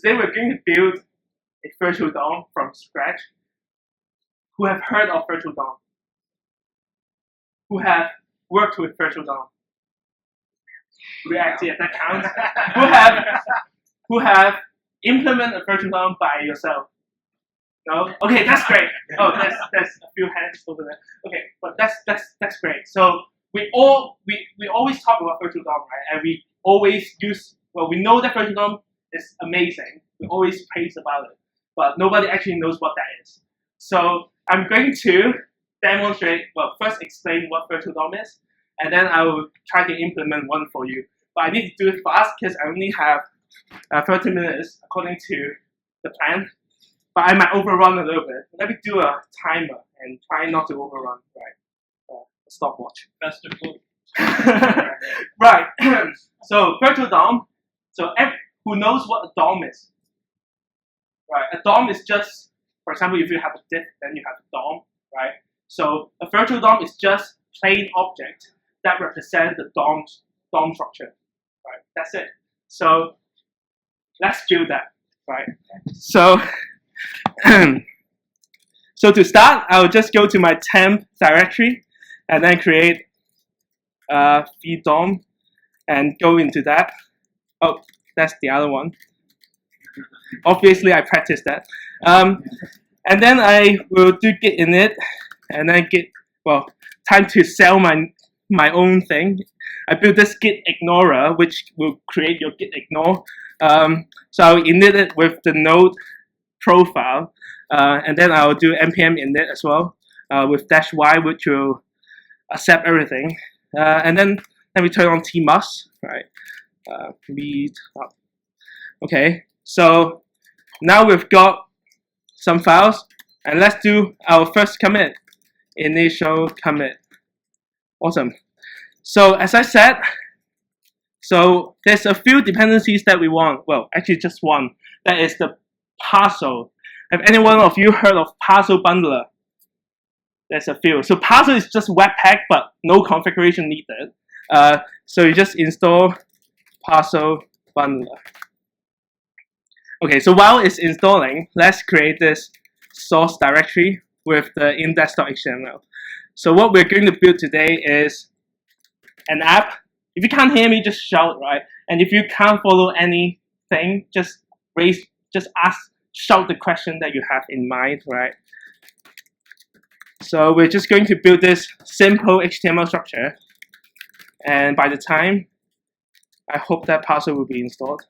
today we're going to build a virtual DOM from scratch. Who have heard of virtual DOM? Who have worked with virtual DOM? React, yeah, that counts. who have implemented a virtual DOM by yourself? No? Okay, that's great. Oh, there's a few hands over there. Okay, but that's great. So we always talk about virtual DOM, right? And we always use, well, we know that virtual DOM is amazing. We always praise about it, but nobody actually knows what that is. So I'm going to demonstrate, well, first explain what virtual DOM is, and then I will try to implement one for you. But I need to do it fast because I only have 30 minutes according to the plan. But I might overrun a little bit. Let me do a timer and try not to overrun, right? Stopwatch. Best of both. Right. So virtual DOM. So who knows what a DOM is? Right. A DOM is just, for example, if you have a div, then you have a DOM, right? So a virtual DOM is just plain object that represent the DOM structure, right? That's it. So let's do that, right? So so to start, I'll just go to my temp directory and then create vdom and go into that. Oh, that's the other one. Obviously, I practiced that. And then I will do git init and then git, well, time to sell my own thing. I built this git ignorer, which will create your git ignore. So I'll init it with the node profile, and then I'll do npm init as well with -y, which will accept everything. And then let me turn on tmux, right? Read up. Okay, so now we've got some files, and let's do our first commit, initial commit. Awesome. So as I said, so there's a few dependencies that we want. Well, actually just one. That is the parcel. Have any one of you heard of parcel bundler? There's a few. So parcel is just Webpack, but no configuration needed. So you just install parcel bundler. Okay, so while it's installing, let's create this source directory with the index.html. So what we're going to build today is an app. If you can't hear me, just shout, right? And if you can't follow anything, just shout the question that you have in mind, right? So we're just going to build this simple HTML structure. And by the time, I hope that parcel will be installed.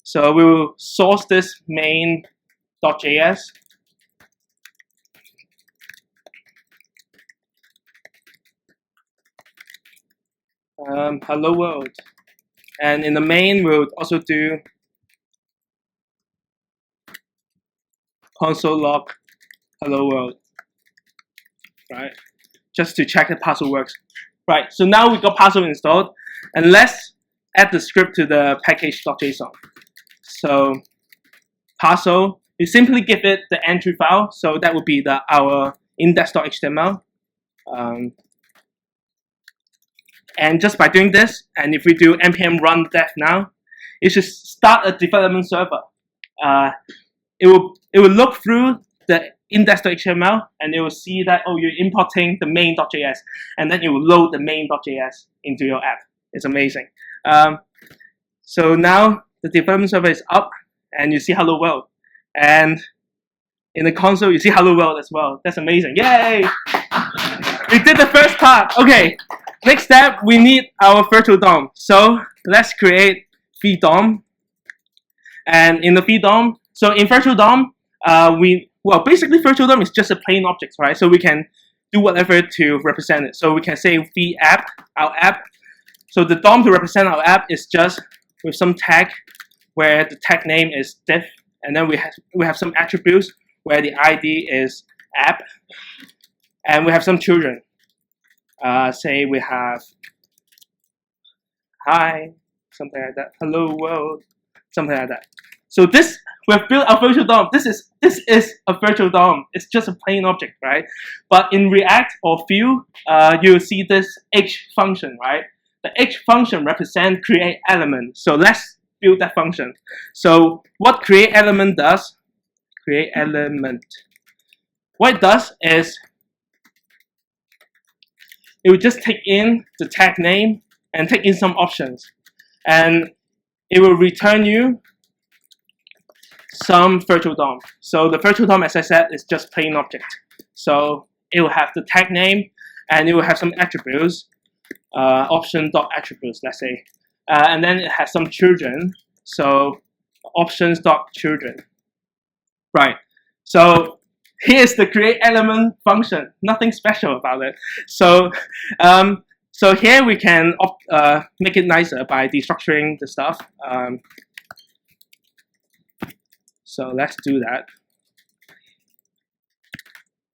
So we will source this main.js. Hello world. And in the main, we'll also do console log hello world, right? Just to check the parcel works. Right, so now we got parcel installed, and let's add the script to the package.json. So parcel, you simply give it the entry file, so that would be our index.html. And just by doing this, and if we do npm run dev now, it should start a development server. It will look through the index.html and it will see that, oh, you're importing the main.js, and then it will load the main.js into your app. It's amazing. So now the development server is up and you see hello world. And in the console, you see hello world as well. That's amazing. Yay! We did the first part. Okay, next step, we need our virtual DOM. So let's create vdom. And in the vdom, so in virtual DOM, well, basically virtual DOM is just a plain object, right? So we can do whatever to represent it. So we can say v-app, our app. So the DOM to represent our app is just with some tag where the tag name is div, and then we have some attributes where the ID is app, and we have some children. Say we have hi, something like that. Hello world, something like that. So this, we've built a virtual DOM. This is a virtual DOM. It's just a plain object, right? But in React or Vue, you'll see this h function, right? The h function represents create element. So let's build that function. So what create element does, what it does is it will just take in the tag name and take in some options, and it will return you some virtual DOM. So the virtual DOM, as I said, is just plain object. So it will have the tag name, and it will have some attributes, option.attributes, let's say. And then it has some children, so options.children. Right, so here's the create element function, nothing special about it. So, so here we can make it nicer by destructuring the stuff. So let's do that.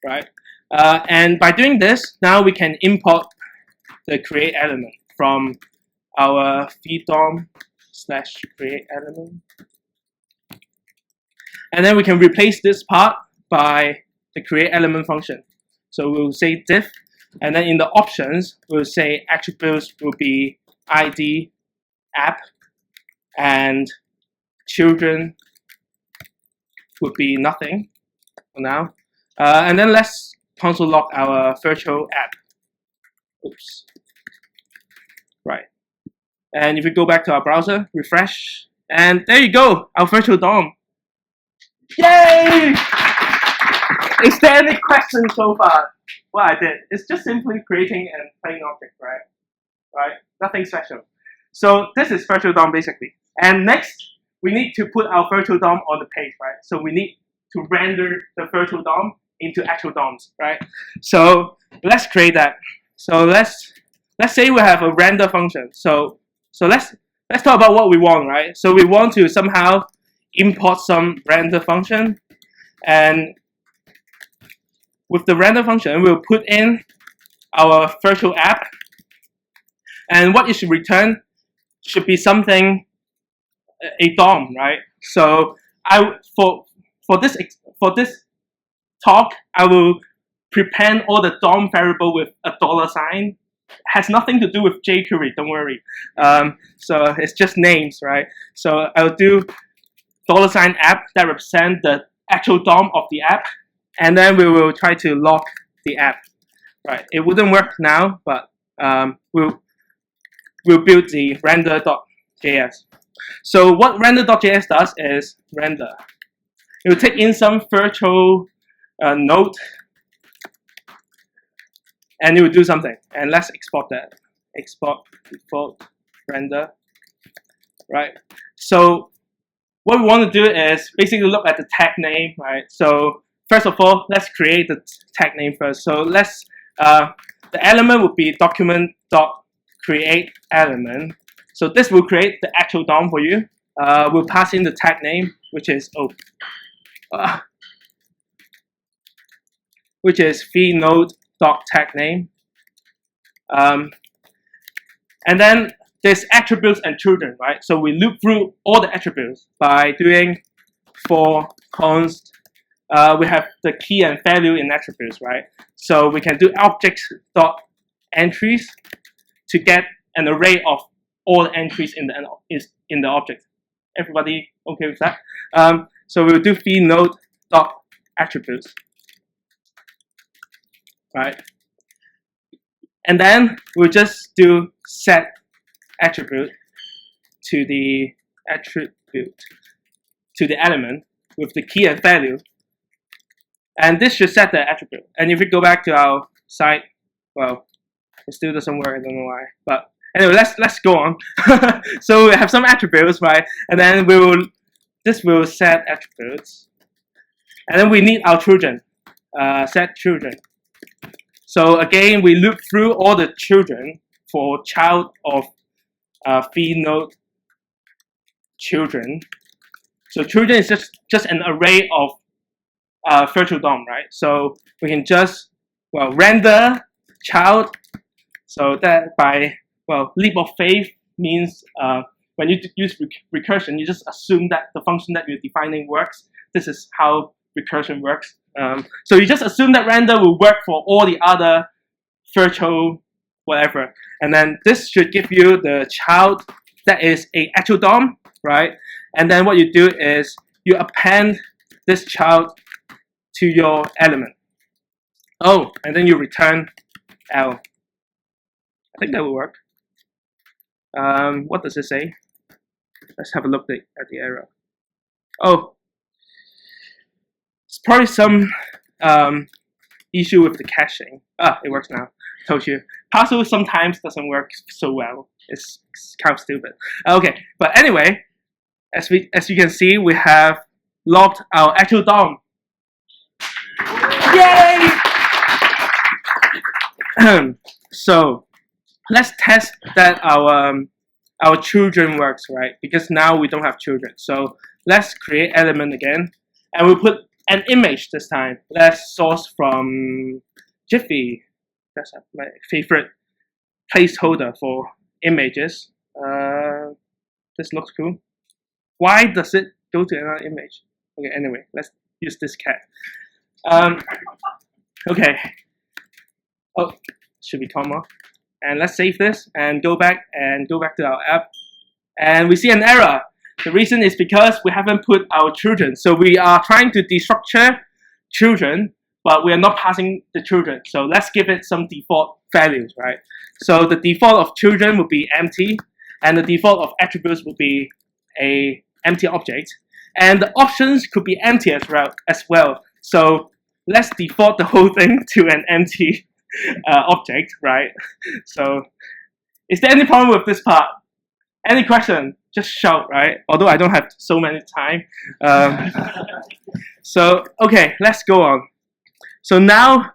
Right, and by doing this, now we can import the create element from our vdom/create element. And then we can replace this part by the create element function. So we'll say diff, and then in the options, we'll say attributes will be ID, app, and children would be nothing for now. And then let's console log our virtual app. Oops. Right. And if we go back to our browser, refresh, and there you go, our virtual DOM. Yay! Is there any questions so far? What I did, it's just simply creating a plain object, right? Right? Nothing special. So this is virtual DOM basically. And next, we need to put our virtual DOM on the page, right? So we need to render the virtual DOM into actual DOMs, right? So let's create that. So let's say we have a render function. So let's talk about what we want, right? So we want to somehow import some render function, and with the render function, we'll put in our virtual app, and what it should return should be something, a DOM, right? So for this talk, I will prepend all the DOM variable with a $sign. Has nothing to do with jQuery, don't worry. So it's just names, right? So I'll do $app that represent the actual DOM of the app, and then we will try to log the app. Right? It wouldn't work now, but we'll build the render.js. So what render.js does is render. It will take in some virtual node, and it will do something. And let's export that. Export default render. Right? So what we want to do is basically look at the tag name, right? So first of all, let's create the tag name first. So let's the element would be document.create element. So this will create the actual DOM for you. We'll pass in the tag name, which is vnode.tagName. And then there's attributes and children, right? So we loop through all the attributes by doing for const. We have the key and value in attributes, right? So we can do objects.entries to get an array of all the entries in the object. Everybody okay with that? So we'll do vnode.attributes, right? And then we'll just do set attribute to the element with the key and value, and this should set the attribute. And if we go back to our site, well, it still doesn't work. I don't know why, but anyway, let's go on. So we have some attributes, right? And then this will set attributes, and then we need our children, set children. So again, we loop through all the children for child of vnode children. So children is just an array of virtual DOM, right? So we can just render child. So that by leap of faith means when you use recursion, you just assume that the function that you're defining works. This is how recursion works. So you just assume that render will work for all the other virtual whatever, and then this should give you the child that is a actual DOM right? And then what you do is you append this child to your element. Oh, and then you return L. I think that will work. What does it say? Let's have a look at the error. Oh, it's probably some issue with the caching. Ah, it works now. Told you. Parcel sometimes doesn't work so well. It's kind of stupid. Okay, but anyway, as you can see, we have logged our actual DOM. Yay! So let's test that our children works, right? Because now we don't have children. So let's create element again, and we'll put an image this time. Let's source from Jiffy. That's my favorite placeholder for images. This looks cool. Why does it go to another image? Okay, anyway, let's use this cat. Okay. Oh, should be comma. And let's save this and go back to our app. And we see an error. The reason is because we haven't put our children. So we are trying to destructure children, but we are not passing the children. So let's give it some default values, right? So the default of children would be empty, and the default of attributes would be a empty object. And the options could be empty as well. So let's default the whole thing to an empty object, right? So is there any problem with this part? Any question? Just shout, right? Although I don't have so many time. So, okay, let's go on. So now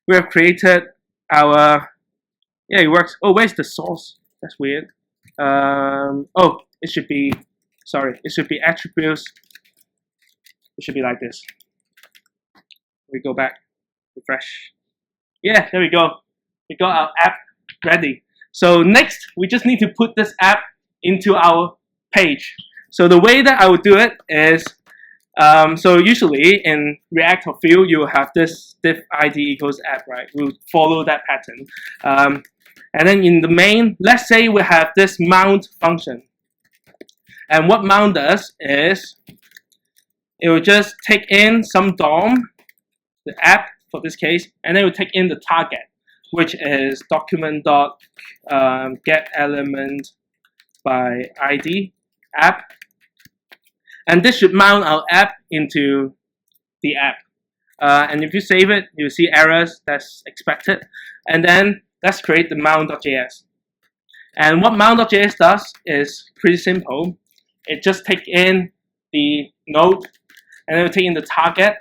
we have created our, yeah, it works. Oh, where's the source? That's weird. Oh, it should be attributes. It should be like this. We go back, refresh. Yeah, there we go. We got our app ready. So next, we just need to put this app into our page. So the way that I would do it is, so usually in React or Vue, you will have this div ID equals app, right? We'll follow that pattern. And then in the main, let's say we have this mount function. And what mount does is, it will just take in some DOM, the app for this case, and then it will take in the target, which is document.get element by ID app. And this should mount our app into the app. And if you save it, you'll see errors that's expected. And then let's create the mount.js. And what mount.js does is pretty simple. It just takes in the node, and it will take in the target,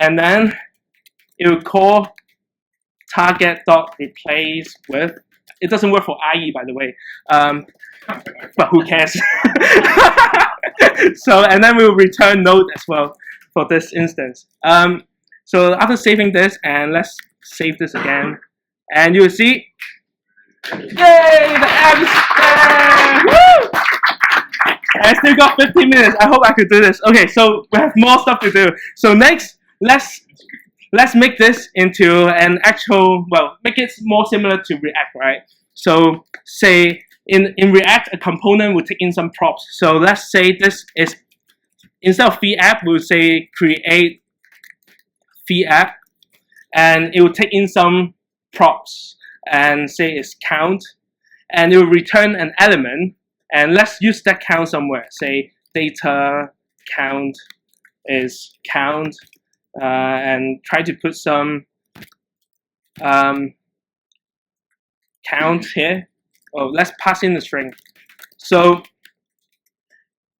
and then it will call target.replace with. It doesn't work for IE, by the way, but who cares? So, and then we will return node as well for this instance. So after saving this, and let's save this again, and you will see, yay, the app is there! Woo! I still got 15 minutes. I hope I could do this. Okay, so we have more stuff to do. So next, let's make this into an actual, well, make it more similar to React, right? So say in React, a component will take in some props. So let's say this is, instead of v-app, we'll say create v-app, and it will take in some props and say it's count, and it will return an element. And let's use that count somewhere. Say data count is count, and try to put some count here. Oh, let's pass in the string. So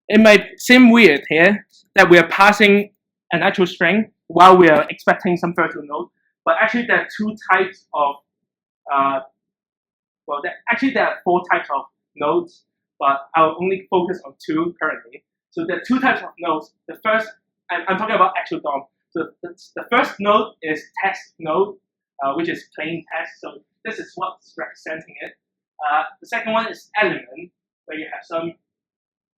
it might seem weird here that we are passing an actual string while we are expecting some virtual node, but actually there are two types of there are four types of nodes, but I'll only focus on two currently. So there are two types of nodes. The first, I'm talking about actual DOM. So the first node is test node, which is plain text. So this is what's representing it. The second one is element, where you have some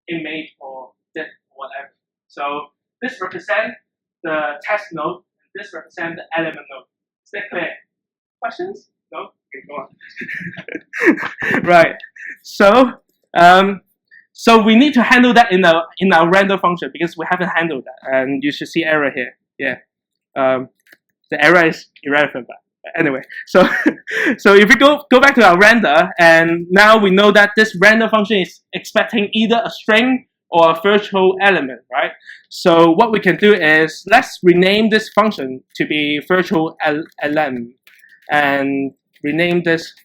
image or div or whatever. So this represents the test node, and this represents the element node. Is that clear? Questions? No? Okay, go on. Right. So, So we need to handle that in our render function because we haven't handled that, and you should see error here. Yeah, the error is irrelevant, but anyway. So so if we go back to our render, and now we know that this render function is expecting either a string or a virtual element, right? So what we can do is let's rename this function to be virtual lm, and rename this.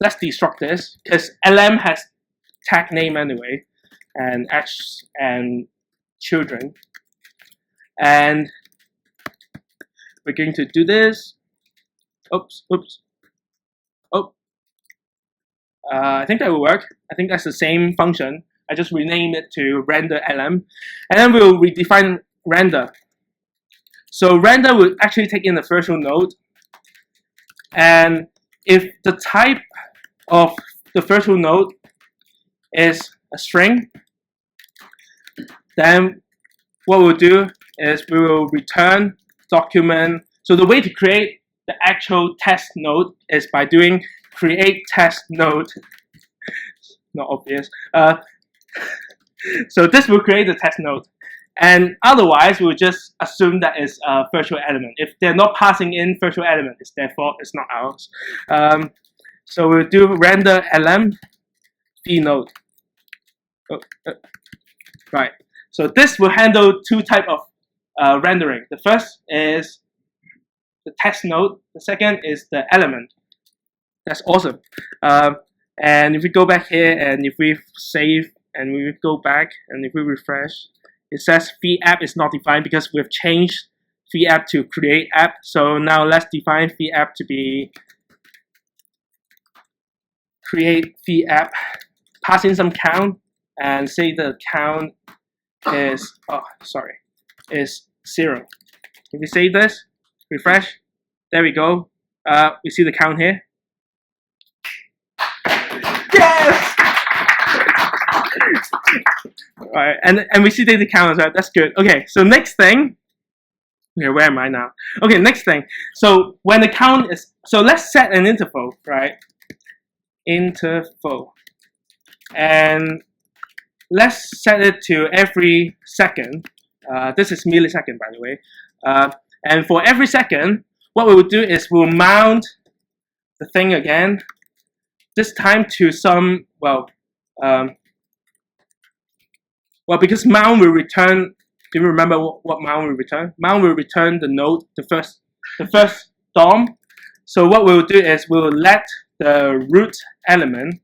Let's destruct this because lm has tag name anyway, and x and children, and we're going to do this. Oops. Oh, I think that will work. I think that's the same function. I just rename it to render lm, and then we'll redefine render. So render will actually take in the virtual node, and if the type of the virtual node is a string, then what we'll do is we will return document. So the way to create the actual test node is by doing create test node. Not obvious. So this will create the test node, and otherwise we'll just assume that it's a virtual element. If they're not passing in virtual element, it's their fault, it's not ours. So we'll do render lm v node. Right. So this will handle two types of rendering. The first is the test node. The second is the element. That's awesome. And if we go back here, and if we save, and we go back, and if we refresh, it says v-app is not defined because we've changed v-app to create app. So now let's define v-app to be create v-app, pass in some count, and say the count is is 0. If we save this, refresh, there we go. We see the count here. Yes! Alright, and we see the count as well. That's good. Okay, so next thing. Okay, where am I now? Okay, next thing. So when the count is, so let's set an interval, right? Interval. And let's set it to every second. This is millisecond, by the way. And for every second, what we will do is we'll mount the thing again. This time to some, because mount will return. Do you remember what mount will return? Mount will return the node, the first DOM. So what we'll do is we'll let the root element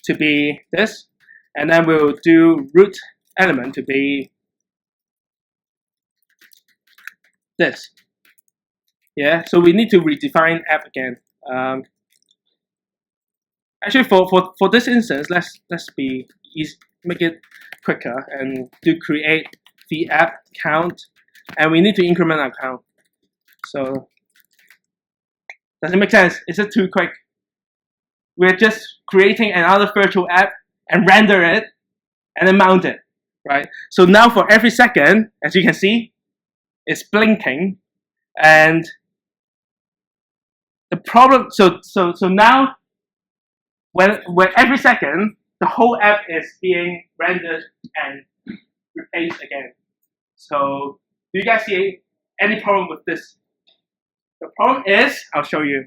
to be this, and then we'll do root element to be this. Yeah, so we need to redefine app again. Actually, for this instance, let's be easy, make it quicker, and do create the app count, and we need to increment our count. So does it make sense? Is it too quick? We're just creating another virtual app and render it, and then mount it, right? So now for every second, as you can see, it's blinking, and the problem. So now, when every second, the whole app is being rendered and replaced again. So do you guys see any problem with this? The problem is, I'll show you.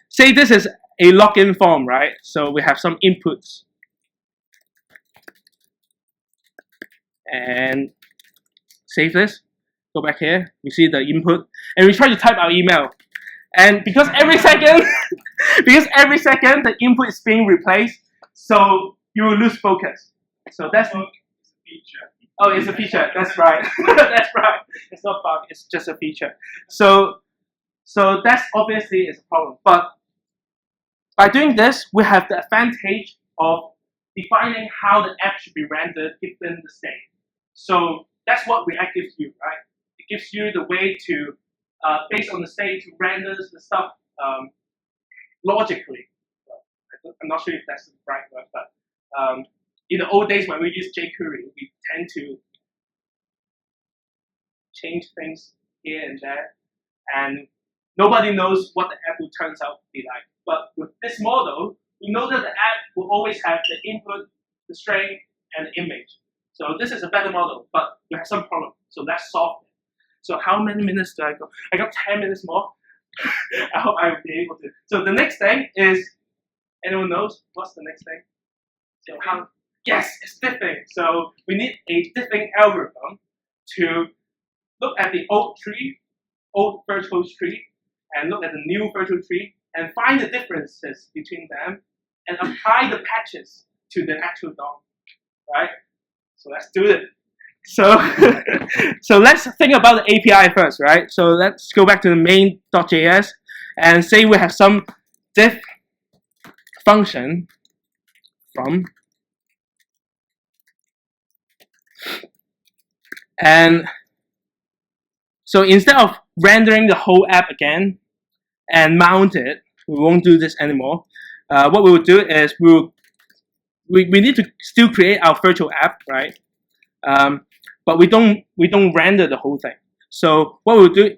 Say this is a login form, right? So we have some inputs. And save this. Go back here. We see the input. And we try to type our email. And because every second, the input is being replaced, so you will lose focus. So that's a feature. Oh, it's a feature. That's right. That's right. It's not bug. It's just a feature. So that's obviously is a problem. But by doing this, we have the advantage of defining how the app should be rendered given the state. So that's what React gives you, right? It gives you the way to, based on the state, to render the stuff logically. I'm not sure if that's the right word, but in the old days when we used jQuery, we tend to change things here and there, and nobody knows what the app will turn out to be like. But with this model, we know that the app will always have the input, the string, and the image. So this is a better model, but we have some problem. So let's solve it. So how many minutes do I go? I got 10 minutes more. I hope I will be able to. So the next thing is, anyone knows what's the next thing? So how? Yes, it's diffing. So we need a diffing algorithm to look at the old virtual tree, and look at the new virtual tree, and find the differences between them, and apply the patches to the actual DOM, right? So let's do it. So, so let's think about the API first, right? So let's go back to the main.js and say we have some diff function from, and so instead of rendering the whole app again and mount it, we won't do this anymore. What we will do is we need to still create our virtual app, right? But we don't render the whole thing. So what we'll do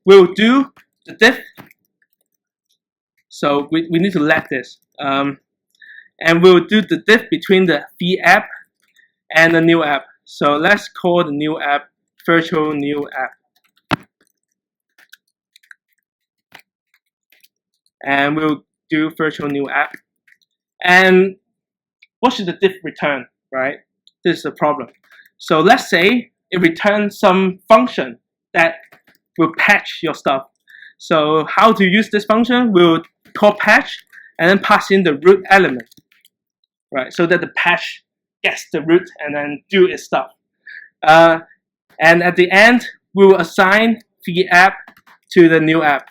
we'll do the diff. So we need to let this, and we'll do the diff between the v app and the new app. So let's call the new app virtual new app, and we'll do virtual new app. And what should the diff return, right? This is the problem. So let's say it returns some function that will patch your stuff. So how to use this function? We'll call patch and then pass in the root element, right? So that the patch gets the root and then do its stuff. And at the end, we will assign the app to the new app.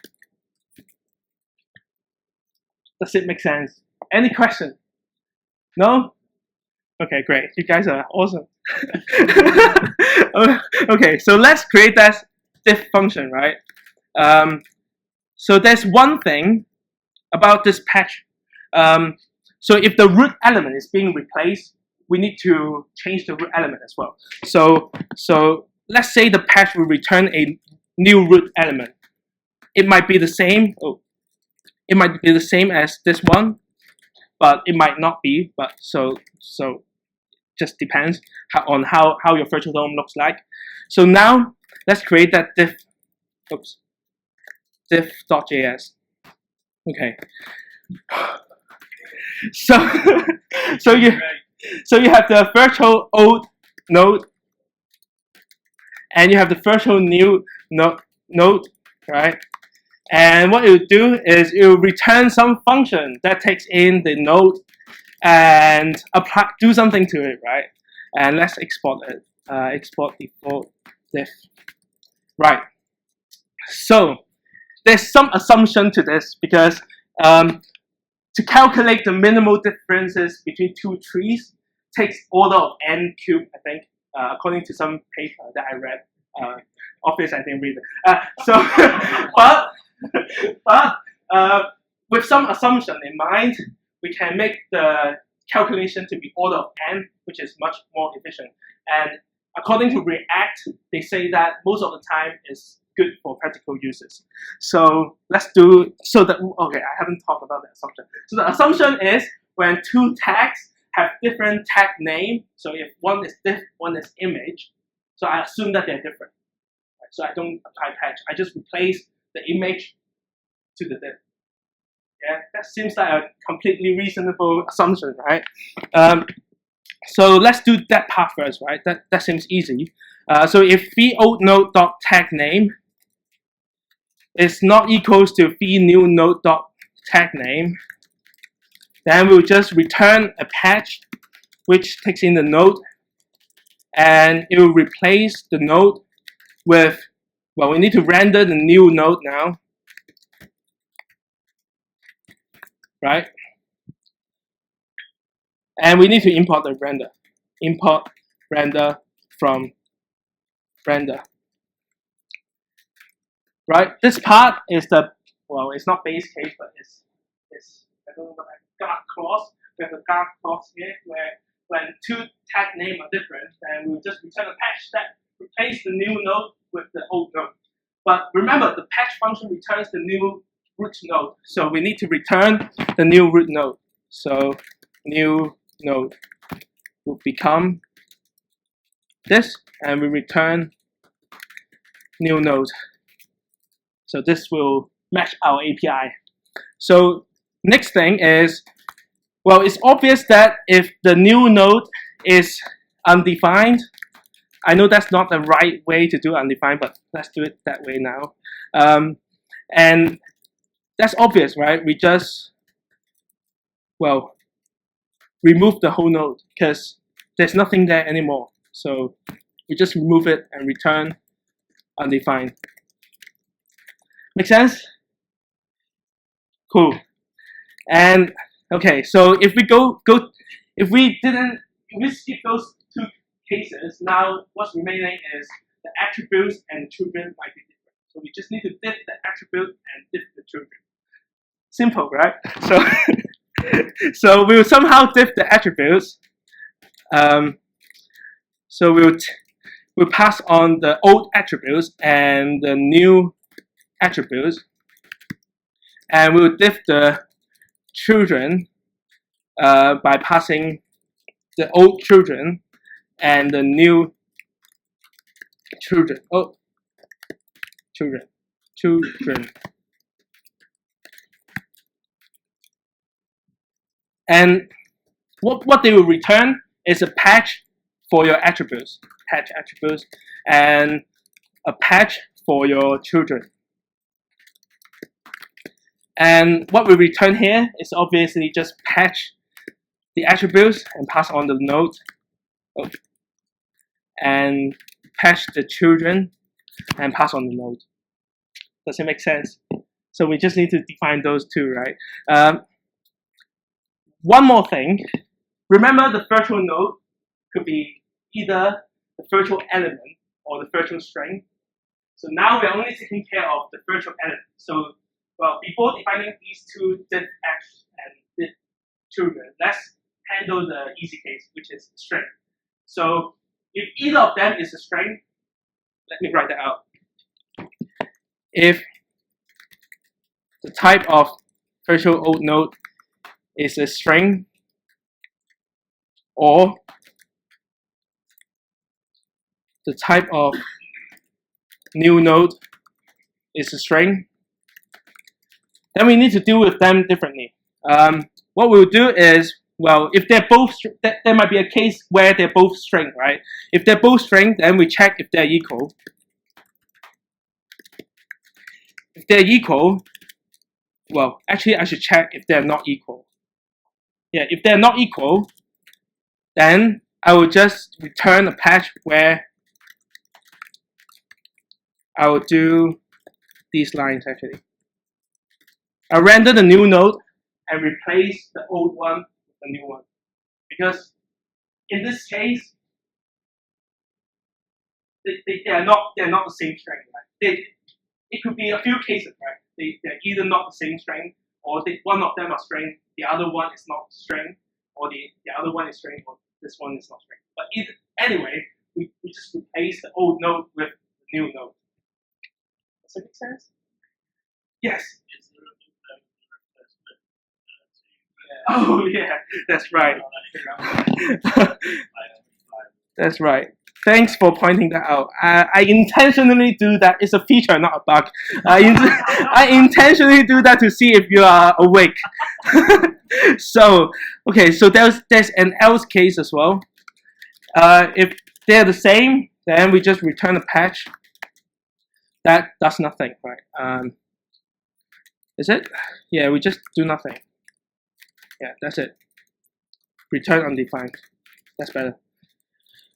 Does it make sense? Any question? No? Okay, great. You guys are awesome. Okay, so let's create that diff function, right? So there's one thing about this patch. So if the root element is being replaced, we need to change the root element as well. So let's say the patch will return a new root element. It might be the same. It might be the same as this one, but it might not be. But so just depends on how your virtual DOM looks like. So now let's create that diff. Diff.js. Okay. So you have the virtual old node, and you have the virtual new node, right? And what it will do is it will return some function that takes in the node and do something to it, right? And let's export it. Export default diff. Right. So there's some assumption to this, because to calculate the minimal differences between two trees takes order of n cubed, I think, according to some paper that I read. Obviously, I didn't read it. But with some assumption in mind, we can make the calculation to be order of n, which is much more efficient. And according to React, they say that most of the time is good for practical uses. So let's do, okay, I haven't talked about the assumption. So the assumption is when two tags have different tag name, so if one is diff, one is image, so I assume that they're different. Right? So I don't apply patch, I just replace the image to the diff. Yeah, that seems like a completely reasonable assumption, right? So let's do that part first, right? That seems easy. So if v old node dot tag name is not equals to v new node dot tag name, then we'll just return a patch which takes in the node, and it will replace the node with, well, we need to render the new node now, right? And we need to import the render. Import render from render. Right? This part is the, well, it's not base case, but it's I don't know what guard clause. We have a guard clause here where when two tag name are different, then we'll just return a patch that replaces the new node with the old node. But remember, the patch function returns the new root node. So we need to return the new root node. So new node will become this, and we return new node. So this will match our API. So next thing is, well, it's obvious that if the new node is undefined, I know that's not the right way to do undefined, but let's do it that way now. And that's obvious, right? We just, well, remove the whole node because there's nothing there anymore. So we just remove it and return undefined. Make sense? Cool. And okay, so if we skip those two cases, now what's remaining is the attributes and the children might be different. So we just need to diff the attribute and diff the children. Simple, right? So so we'll somehow diff the attributes. So we'll pass on the old attributes and the new attributes, and we'll diff the children by passing the old children and the new children. Oh, children. And what they will return is a patch for your attributes, patch attributes, and a patch for your children. And what we return here is obviously just patch the attributes and pass on the node, and patch the children and pass on the node. Does it make sense? So we just need to define those two, right? One more thing. Remember, the virtual node could be either the virtual element or the virtual string. So now we're only taking care of the virtual element. So, well, before defining these two diff x and diff children, let's handle the easy case, which is string. So if either of them is a string, let me write that out. If the type of virtual old node is a string, or the type of new node is a string, then we need to deal with them differently. What we'll do is, well, if they're both, there might be a case where they're both string, right? If they're both string, then we check if they're equal. If they're equal, well, actually I should check if they're not equal. Yeah, if they're not equal, then I will just return a patch where I will do these lines actually. I'll render the new node and replace the old one with the new one. Because in this case, they're not the same string, right? It could be a few cases, right? They're either not the same string, or one of them are string, the other one is not string, or the other one is string, or this one is not string. But anyway, we just replace the old node with the new node. Does that make sense? Yes. Oh yeah, that's right. That's right. Thanks for pointing that out. I intentionally do that. It's a feature, not a bug. I intentionally do that to see if you are awake. So, okay, so there's an else case as well. If they're the same, then we just return a patch. That does nothing, right? Is it? Yeah, we just do nothing. Yeah, that's it. Return undefined. That's better.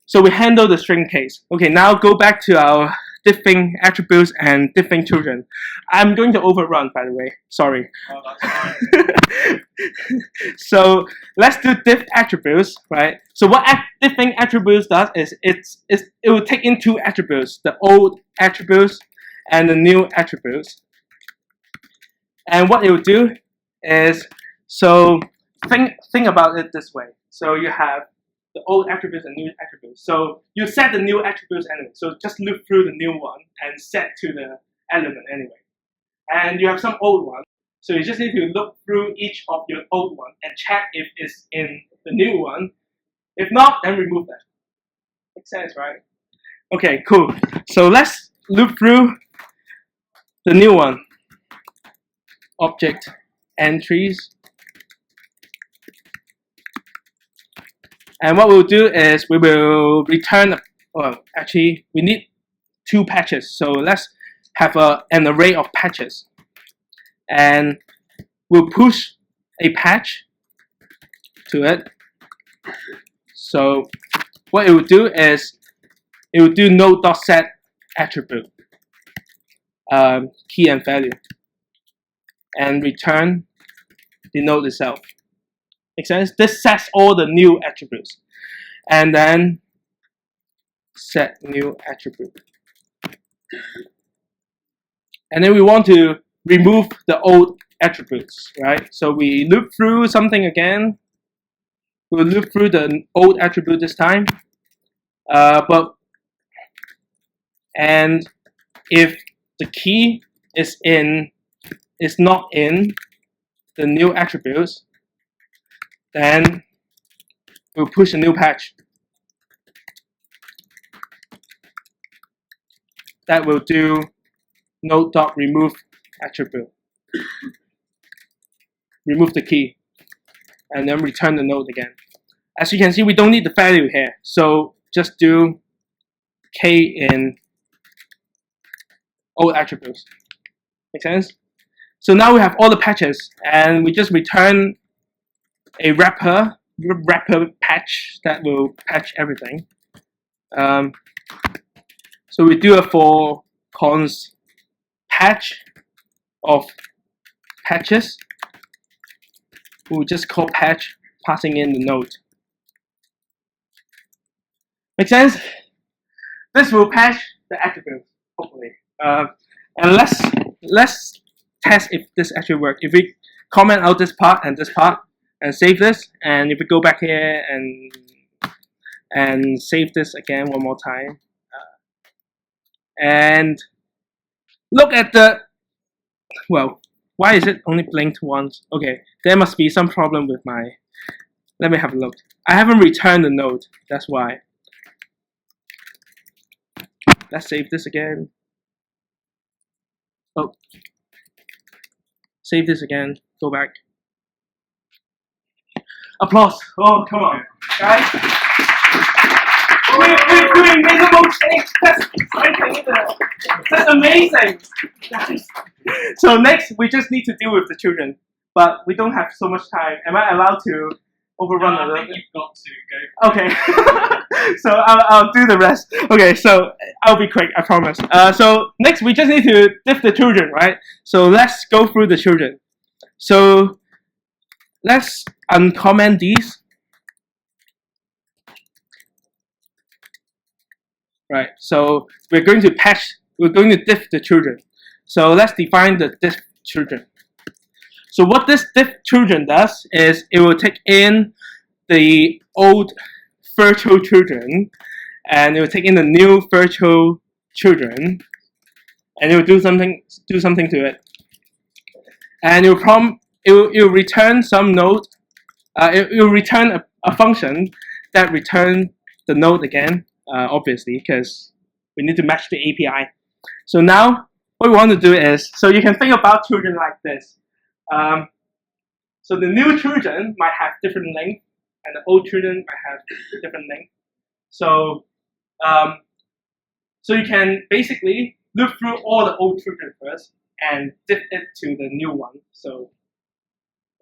So we handle the string case. Okay, now go back to our diffing attributes and diffing children. I'm going to overrun, by the way. Sorry. Oh, that's fine. So let's do diff attributes, right? So what diffing attributes does is it will take in two attributes, the old attributes and the new attributes. And what it will do is, so think about it this way. So you have the old attributes and new attributes. So you set the new attributes anyway. So just loop through the new one and set to the element anyway. And you have some old one. So you just need to look through each of your old one and check if it's in the new one. If not, then remove that. Makes sense, right? Okay, cool. So let's loop through the new one. Object entries. And what we'll do is we will return, well, actually, we need 2 patches. So let's have an array of patches. And we'll push a patch to it. So what it will do is it will do node.set attribute, key and value, and return the node itself. Make sense? This sets all the new attributes. And then set new attribute. And then we want to remove the old attributes, right? So we loop through something again. We'll loop through the old attribute this time. And if the key is not in the new attributes, then we'll push a new patch that will do node.remove attribute. Remove the key and then return the node again. As you can see, we don't need the value here, so just do k in old attributes. Make sense? So now we have all the patches, and we just return a wrapper patch that will patch everything. So we do a for const patch of patches. We'll just call patch, passing in the node. Make sense? This will patch the attributes, hopefully. And let's test if this actually works. If we comment out this part and save this, and if we go back here and save this again one more time, and look at the, well, why is it only blinked once? Okay, there must be some problem with my, let me have a look. I haven't returned the node, that's why. Let's save this again. Oh, save this again, go back. Applause. Oh, come on, guys. We're doing minimal change. That's exciting, isn't it? That's amazing. Guys. So next, we just need to deal with the children. But we don't have so much time. Am I allowed to overrun a little bit? You've got to go. Okay. So I'll do the rest. Okay, so I'll be quick, I promise. So next, we just need to diff the children, right? So let's go through the children. So let's uncomment these. Right, so we're going to diff the children. So let's define the diff children. So what this diff children does is it will take in the old virtual children and it will take in the new virtual children and it will do something to it. And it will return some node. It will return a function that returns the node again. Obviously, because we need to match the API. So now, what we want to do is, so you can think about children like this. So the new children might have different length, and the old children might have different length. So, so you can basically look through all the old children first and diff it to the new one. So,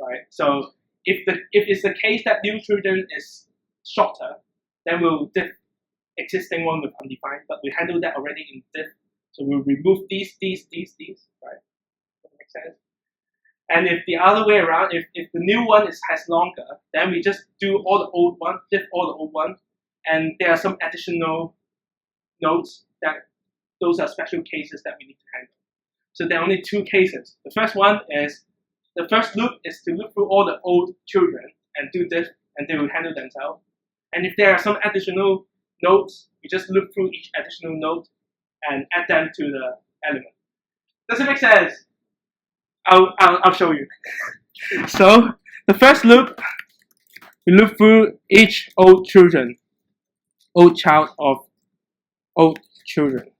right. So if it's the case that new children is shorter, then we'll diff existing one with undefined, but we handle that already in diff. So we'll remove these, right? Does that make sense? And if the other way around, if the new one has longer, then we just do all the old one, diff all the old one, and there are some additional nodes that those are special cases that we need to handle. So there are only 2 cases. The first one is, the first loop is to look through all the old children and do diff, and they will handle themselves. And if there are some additional nodes, we just loop through each additional node and add them to the element. Does it make sense? I'll show you. So the first loop, we loop through each old child of old children.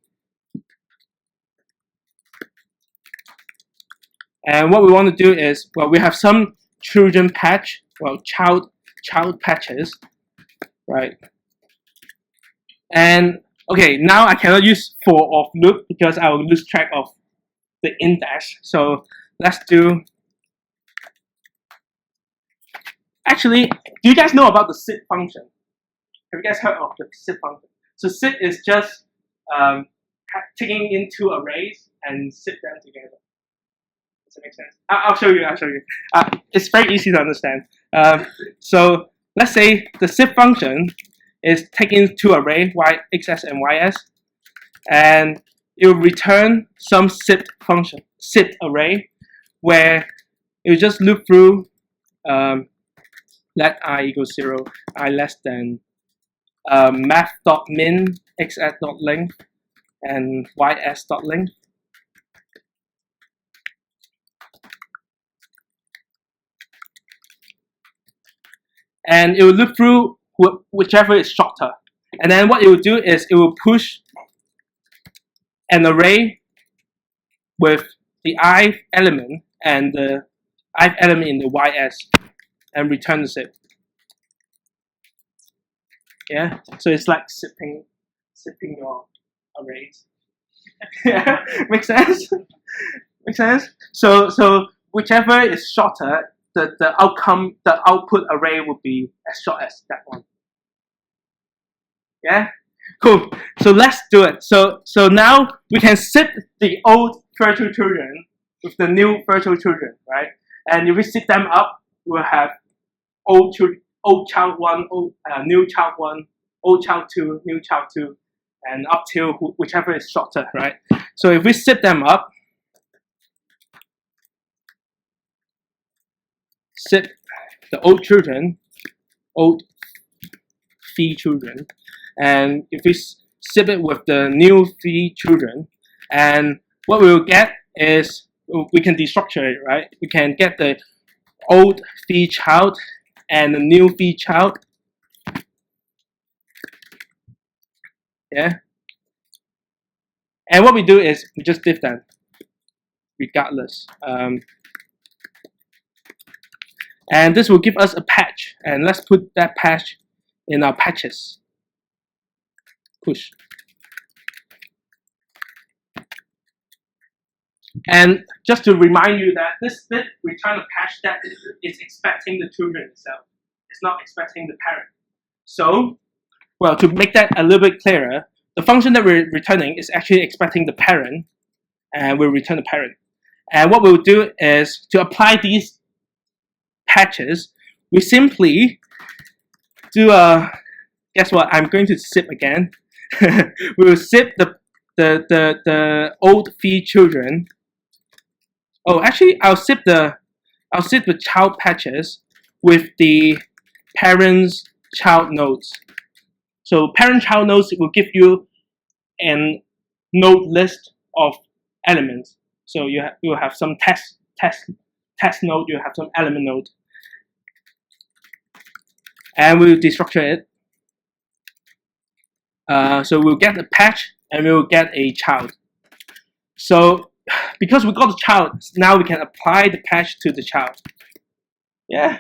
And what we want to do is, well, we have some children patch, well, child patches, right? And okay, now I cannot use for of loop because I will lose track of the index. So let's do. Actually, do you guys know about the sit function? Have you guys heard of the sit function? So sit is just taking in two arrays and sit them together. Does that make sense? I'll show you. It's very easy to understand. So let's say the sit function is taking two arrays, xs and ys, and it will return some sit function, sit array, where it will just loop through let I equals 0, I less than math.min, xs.length, and ys.length. And it will loop through whichever is shorter. And then what it will do is it will push an array with the ith element and the ith element in the ys and return the zip. Yeah, so it's like sipping your arrays. Yeah, makes sense. Makes sense. So whichever is shorter, the output array will be as short as that one. Yeah, cool. So let's do it. So now we can zip the old virtual children with the new virtual children, right? And if we zip them up, we'll have old child 1, new child 1, old child 2, new child 2, and up till whichever is shorter, right? So if we zip them up, zip the old children, old phi children, and if we zip it with the new phi children, and what we will get is we can destructure it, right? We can get the old phi child and the new phi child. Yeah. And what we do is we just diff them regardless. And this will give us a patch. And let's put that patch in our patches. Push. And just to remind you that this bit return a patch that is expecting the children itself. It's not expecting the parent. So, well, to make that a little bit clearer, the function that we're returning is actually expecting the parent, and we'll return the parent. And what we'll do is, to apply these patches, we simply do a, guess what, I'm going to zip again. We will zip the old phi children. Oh, actually, I'll zip the child patches with the parents child nodes. So parent-child nodes will give you a node list of elements. So you will have some test node, you have some element node. And we'll destructure it. So we'll get a patch and we'll get a child. So because we got the child, now we can apply the patch to the child. Yeah,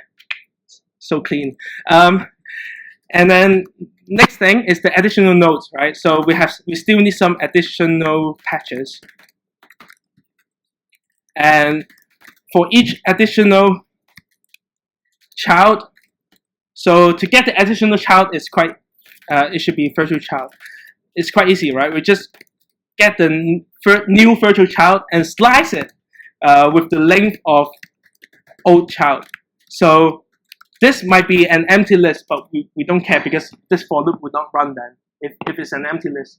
so clean. And then next thing is the additional nodes, right? So we still need some additional patches. And for each additional child, so to get the additional child is quite, it should be virtual child. It's quite easy, right? We just get the new virtual child and slice it with the length of old child. So this might be an empty list, but we don't care because this for loop would not run then if it's an empty list.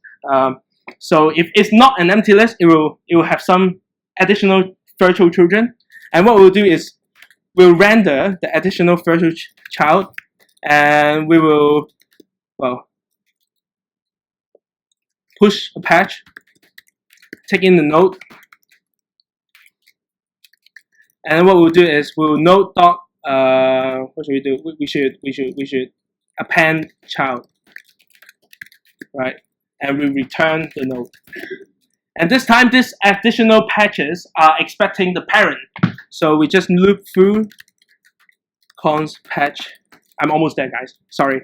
So if it's not an empty list, it will have some additional virtual children. And what we'll do is we'll render the additional virtual child, and we will, well, push a patch, take in the node, And then what we'll do is we'll node dot what should we do? We should append child, right? And we return the node. And this time, these additional patches are expecting the parent. So we just loop through const patch. I'm almost there, guys. Sorry.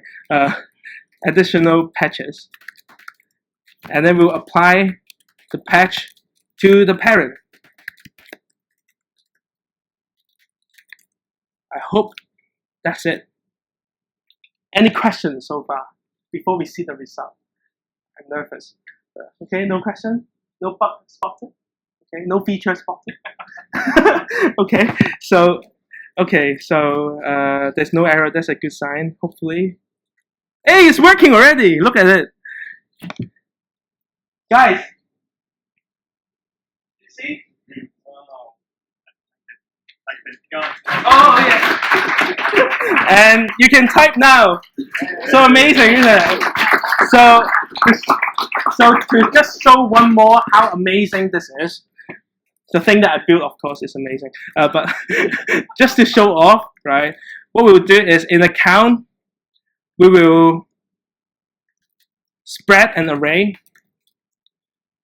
Additional patches. And then we'll apply the patch to the parent. I hope that's it. Any questions so far before we see the result? I'm nervous. Okay, no question? No bug spotted? Okay, no feature spotted? Okay, so there's no error. That's a good sign, hopefully. Hey, it's working already! Look at it. Guys, you see? Oh, yeah. And you can type now. So amazing, isn't it? So to just show one more how amazing this is, the thing that I built, of course, is amazing. But just to show off, right? What we'll do is in a count, we will spread an array.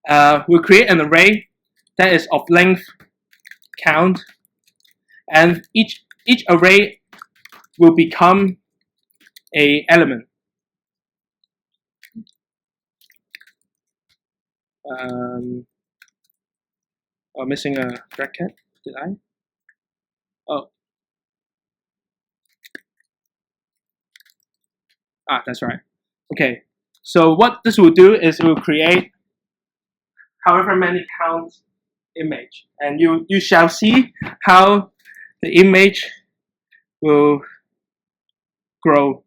We'll create an array that is of length count. And each array will become an element. I'm missing a bracket. Did I? Oh. That's right. Okay. So what this will do is it will create however many count image, and you shall see how the image will grow.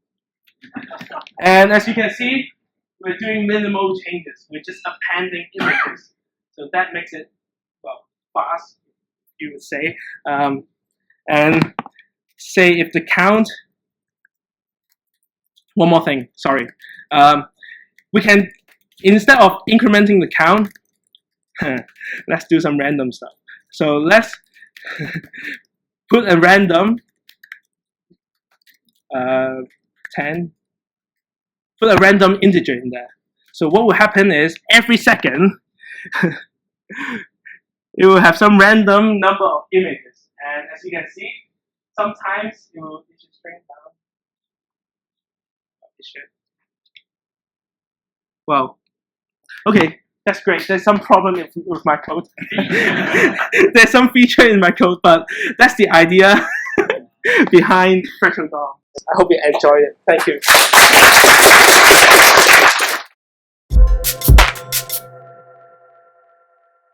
And as you can see, we're doing minimal changes. We're just appending images. So that makes it, well, fast, you would say. And say if the count, one more thing, sorry. We can, instead of incrementing the count, let's do some random stuff. So let's put a random 10. Put a random integer in there. So what will happen is every second it will have some random number of images. And as you can see, sometimes it should shrink down. It should. Well, okay. That's great. There's some problem with my code. There's some feature in my code, but that's the idea behind Virtual DOM. I hope you enjoyed it. Thank you.